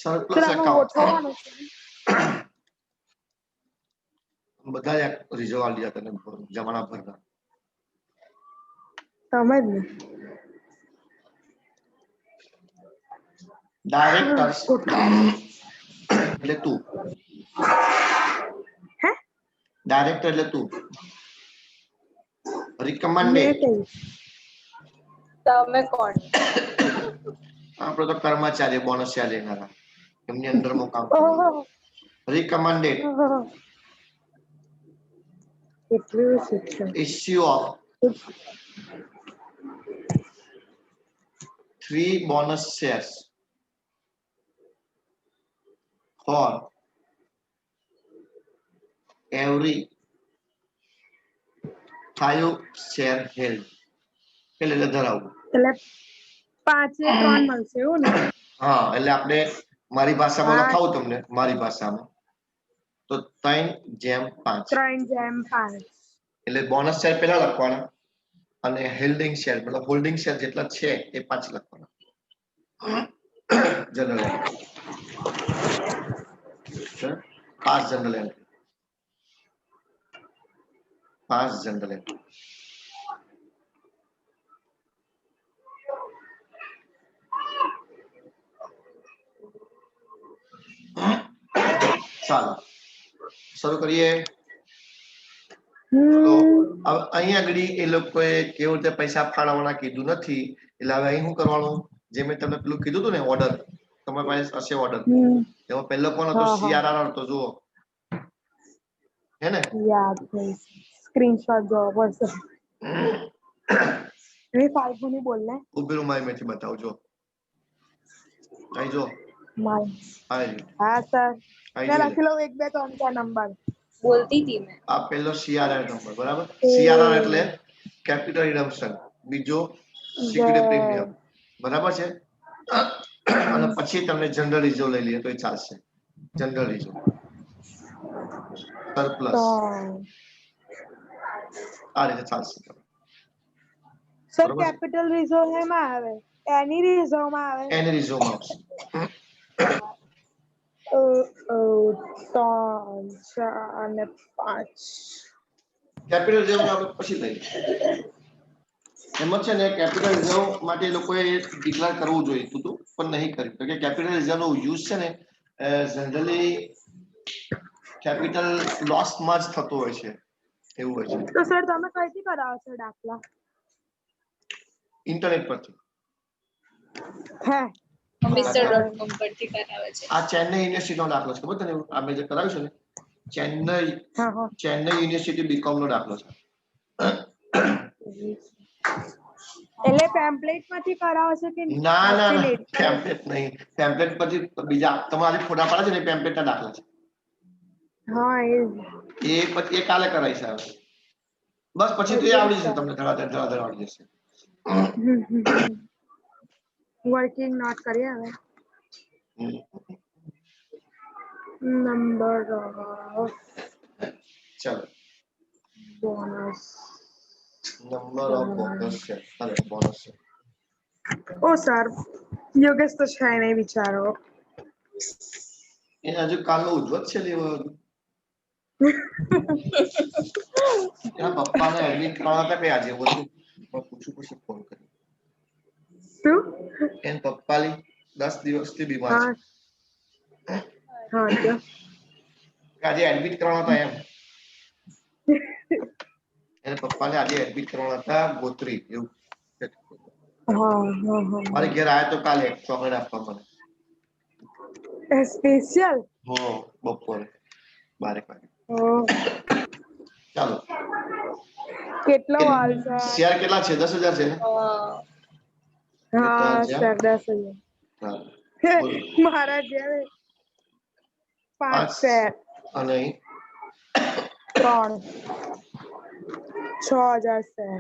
સરપ્લસ એકાઉન્ટ બધા રિઝર્વ આવી ગયા તને જમાના ભરના. સમજ ને ડાયરેક્ટર્સ એટલે તું. હે ડાયરેક્ટર એટલે તું. રિકમેન્ડેડ તમે કોણ? આપણે તો કર્મચારી બોનસ ચાલે લેનારા એમની અંડરમાં કામ કરે. રિકમેન્ડેડ કેટલું શિક્ષણ issue of 3 bonus shares for every 5 share held. એટલે ધરાવવું. એટલે 5 એ 3 મળશે એવું ને? હા એટલે આપણે મારી ભાષામાં લખાવું તમને મારી ભાષામાં તો 3/5 એટલે બોનસ શેર પહેલા લખવાના અને હોલ્ડિંગ શેર મતલબ હોલ્ડિંગ શેર જેટલા છે એ 5 લખવાના. General entry 5 general entry 5 general entry. ચાલો શરૂ કરીએ. તો અહીંયા આગળ એ લોકોએ કેવી રીતે પૈસા ફાળવવાના કીધું નથી એટલે હવે અહીં શું કરવાનું જે મેં તમને પેલું કીધું હતું ને ઓર્ડર તમારી પાસે હશે ઓર્ડર એમાં પહેલો કોણ હતો CRR હતો જુઓ હે ને યાદ નહીં સ્ક્રીનશોટ જોવો પડશે. એ ફાલ્ગુની બોલ ને ઉભેલું મારી મેથી બતાવજો અહીં જો હા સર મેં લખી લઉં 1 2 3 4 નંબર બોલતી હતી મેં. આ પહેલો CRR નંબર બરાબર. CRR એટલે કેપિટલ રિડમ્પશન બીજો સિક્યુરિટી પ્રીમિયમ બરાબર છે અને પછી તમને જનરલ રિઝર્વ લઈ લઈએ તો એ ચાલશે. જનરલ રિઝર્વ સરપ્લસ આ રીતે ચાલશે. સર કેપિટલ રિઝર્વ એમાં આવે એની રિઝર્વ માં આવે એની રિઝર્વ માં આવશે. 3 અને 5 કેપિટલ રિઝર્વ આપણે પછી લઈએ. એમાં છે ને કેપિટલ રિઝર્વ માટે લોકોએ ડિક્લેર કરવું જોઈએ હતું પણ નહીં કર્યું કારણ કે કેપિટલ રિઝર્વ નો યુઝ છે ને જનરલી કેપિટલ લોસ માં જ થતો હોય છે એવું હોય છે. તો સર તમે કઈથી કરાવો છો દાખલા? ઇન્ટરનેટ પરથી. હે mr.com પરથી કરાવે છે. આ ચેન્નઈ યુનિવર્સિટી નો દાખલો છે ખબર તને આ મેં જે કરાવ્યું છે ને ચેન્નઈ યુનિવર્સિટી બીકોમ નો દાખલો છે. એટલે પેમ્પલેટ માંથી કરાવો છો કે ના ના ના પેમ્પલેટ નહીં પેમ્પલેટ પછી બીજા તમારે ફોટા પાડે છે ને પેમ્પલેટ ના દાખલા છે. હા એ પછી એ કાલે કરાવી છે બસ પછી તો એ આવડી જશે તમને ધડા આવડી જશે. વર્કિંગ નોટ કરીએ હવે નંબર ચાલો બોનસ નંબર ઓફ બોનસ છે અરે બોનસ છે. ઓ સર યોગેશ તો છે નહીં બિચારો એ હજુ કાલનો ઉજ્જવત છે લેવો એના પપ્પાને એડમિટ કરાવવા હતા કે આજે બધું પૂછું ફોન કર્યો શું એન પપ્પાની 10 દિવસથી બીમાર છે. હા તો આજે એડમિટ કરવાના હતા એમ એના પપ્પાને આજે એડમિટ કરવાના હતા ગોત્રી એવું મારી ઘેર આવ્યા તો કાલે ચોકલેટ આપવા મને સ્પેશિયલ બપોરે 12 વાગે. ચાલો કેટલો વાલ છે શેર કેટલા છે 10,000 છે ને હા સર 10,000 મારા જેવે 5 શેર અને અહીં 3 6000 શેર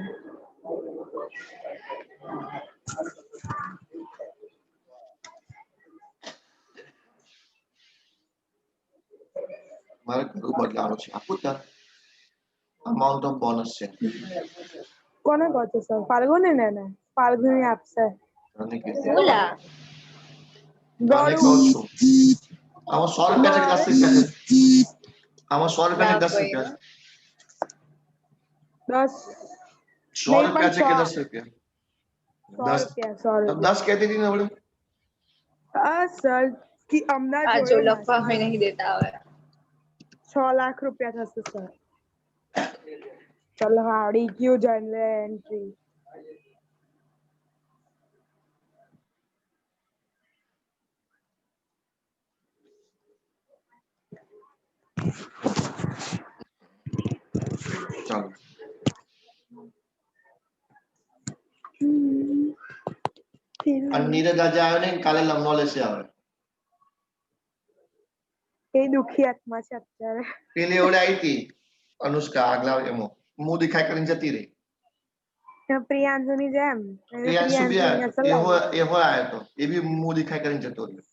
મારે ઘણું બદલાવાનું છે. આપું ત્યાં અમાઉન્ટ ઓફ બોનસ છે. કોને કહો છો સર? ફાલ્ગુની ને ફાલ્ગુની આપશે. તને કીધું. બોલા તને કહું છું. આમાં 100 રૂપિયા છે કે 10 રૂપિયા છે? આમાં 100 રૂપિયા છે કે 10 રૂપિયા છે? 10 100 નહીં રૂપિયા છે કે પણ 10 રૂપિયા? 100 રૂપિયા 100 તો રૂપિયા 10 કહેતી હતી ને વળી. સર કે અમને આ જો જોયું ને લખવા હોય નહીં દેતા હવે 6 લાખ રૂપિયા થશે સર. ચલો આવડી ગયું જનરલ એન્ટ્રી. ચાલો અને નીરજ આજે આવ્યો નહીં, કાલે લમનો લેશે આવે. એ દુખી આત્મા છે અત્યારે. પેલી એવડે આવી હતી અનુષ્કા આગલા એમાં મું દેખાય કરીને જતી રહી. પ્રિયાંશુની જેમ પ્રિયાંશુ બી પ્રિયાંશુની આવ્યો અસલ એવો આવ્યો હતો. એ બી મું દેખાય કરીને જતો રહ્યો.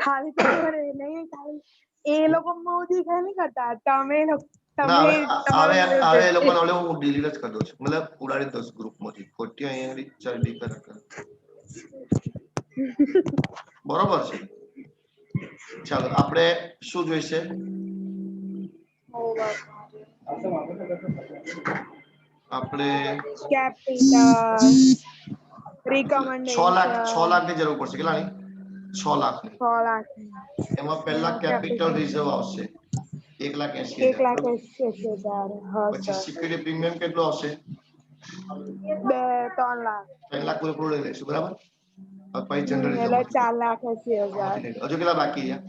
ખાલી તો કરે નહીં ખાલી એ લોકો મોદી ખાલી નહીં કરતા તમે ના તમે હવે તમારું હવે એ લોકોને ઓલે હું ડિલીટ જ કરી દઉં છું. મતલબ ઉડાડી દઉં છું ગ્રુપમાંથી. ખોટી અહીંયા ચરબી કરે બરોબર છે. ચાલો આપણે શું જોઈશે? આપણે કેપિટલ 6 લાખ ની જરૂર પડશે. કેટલાની? 6 લાખ ની. 6 લાખ એમાં પહેલા કેપિટલ રિઝર્વ આવશે 1,80,000. 1,80,000 હા પછી સર સિક્યુરિટી પ્રીમિયમ કેટલો આવશે? 3 લાખ 3 લાખ પૂરેપૂરું લઈ લઈશું. બરાબર. પછી જનરલ એટલે રિઝર્વ 4,80,000 હજુ કેટલા બાકી રહ્યા?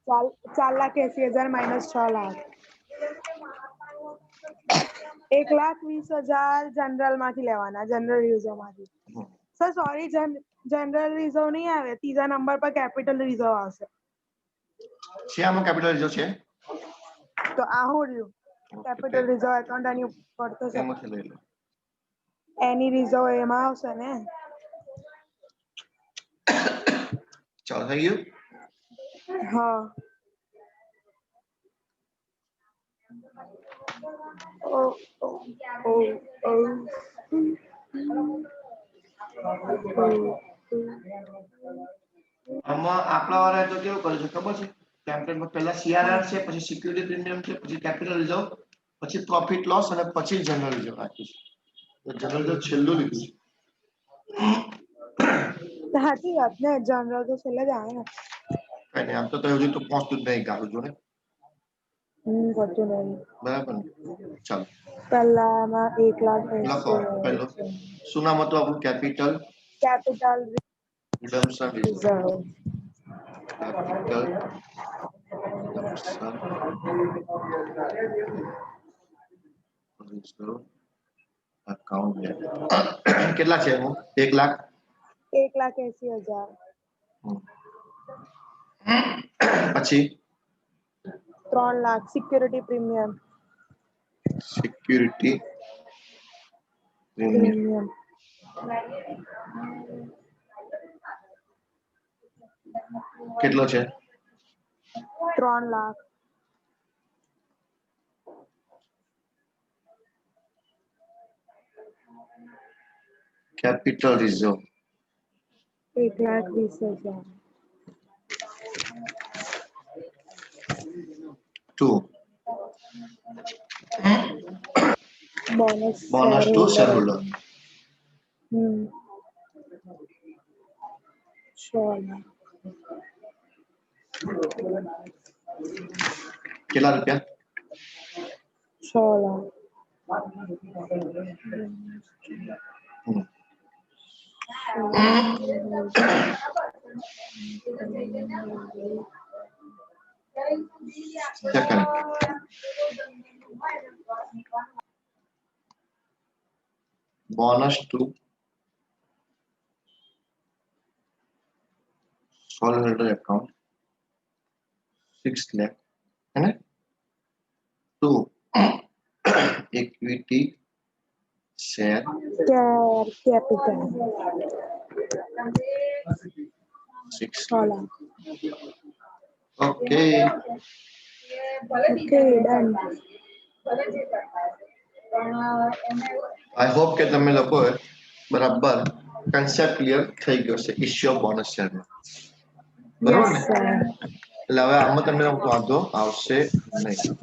4,80,000 માઇનસ 6 લાખ 1,20,000 જનરલ માંથી લેવાના જનરલ રિઝર્વ માંથી. સર સોરી જનરલ રિઝર્વ નહીં આવે, ત્રીજા નંબર પર કેપિટલ રિઝર્વ આવશે. છે આમાં કેપિટલ રિઝર્વ છે? તો આ હું રહ્યું કેપિટલ રિઝર્વ એકાઉન્ટ આની ઉપર તો છે. એમાંથી લઈ લો. એની રિઝર્વ એમાં આવશે ને. ચાલો થઈ ગયું. હા ઓ ઓ ઓ ઓ આમાં આપણા વાળાએ તો કેવું કર્યું છે ખબર છે? ટેમ્પલેટમાં પહેલા સીઆરઆર છે, પછી સિક્યુરિટી પ્રીમિયમ છે, પછી કેપિટલ રિઝર્વ, પછી પ્રોફિટ લોસ અને પછી જનરલ રિઝર્વ રાખ્યું છે. તો જનરલ રિઝર્વ છેલ્લું લીધું છે. સાચી વાત ને જનરલ તો છેલ્લે જ આવે ને. કઈ નહીં આમ તો હજુ તો પહોંચતું જ નહીં ગાડું જો ને. પડતું નહીં. બરાબર ને. ચાલો પહેલામાં 1,80,000 લખો પહેલું. શું નામ હતું આપણું? Capital capital redemption reserve. Reserve capital redemption reserve account. કેટલા છે એનું? 1 લાખ 1,80,000 પછી 3 lakh security premium security premium કેટલો છે? 3 lakh capital reserve 1,20,000 2 bonus bonus to shareholder. 6 lakh કેટલા રૂપિયા? 6 lakh second bonus to sole holder account 6 lakh है ना। 2 equity share capital 6 6 lakh. Lakh. Okay okay done. I hope કે તમે લોકોએ બરાબર કન્સેપ્ટ ક્લિયર થઈ ગયો છે ઇશ્યુ ઓફ બોનસ શેરમાં, બરોબર यस ને? सर। એટલે હવે આમાં તમને વાંધો આવશે નહીં.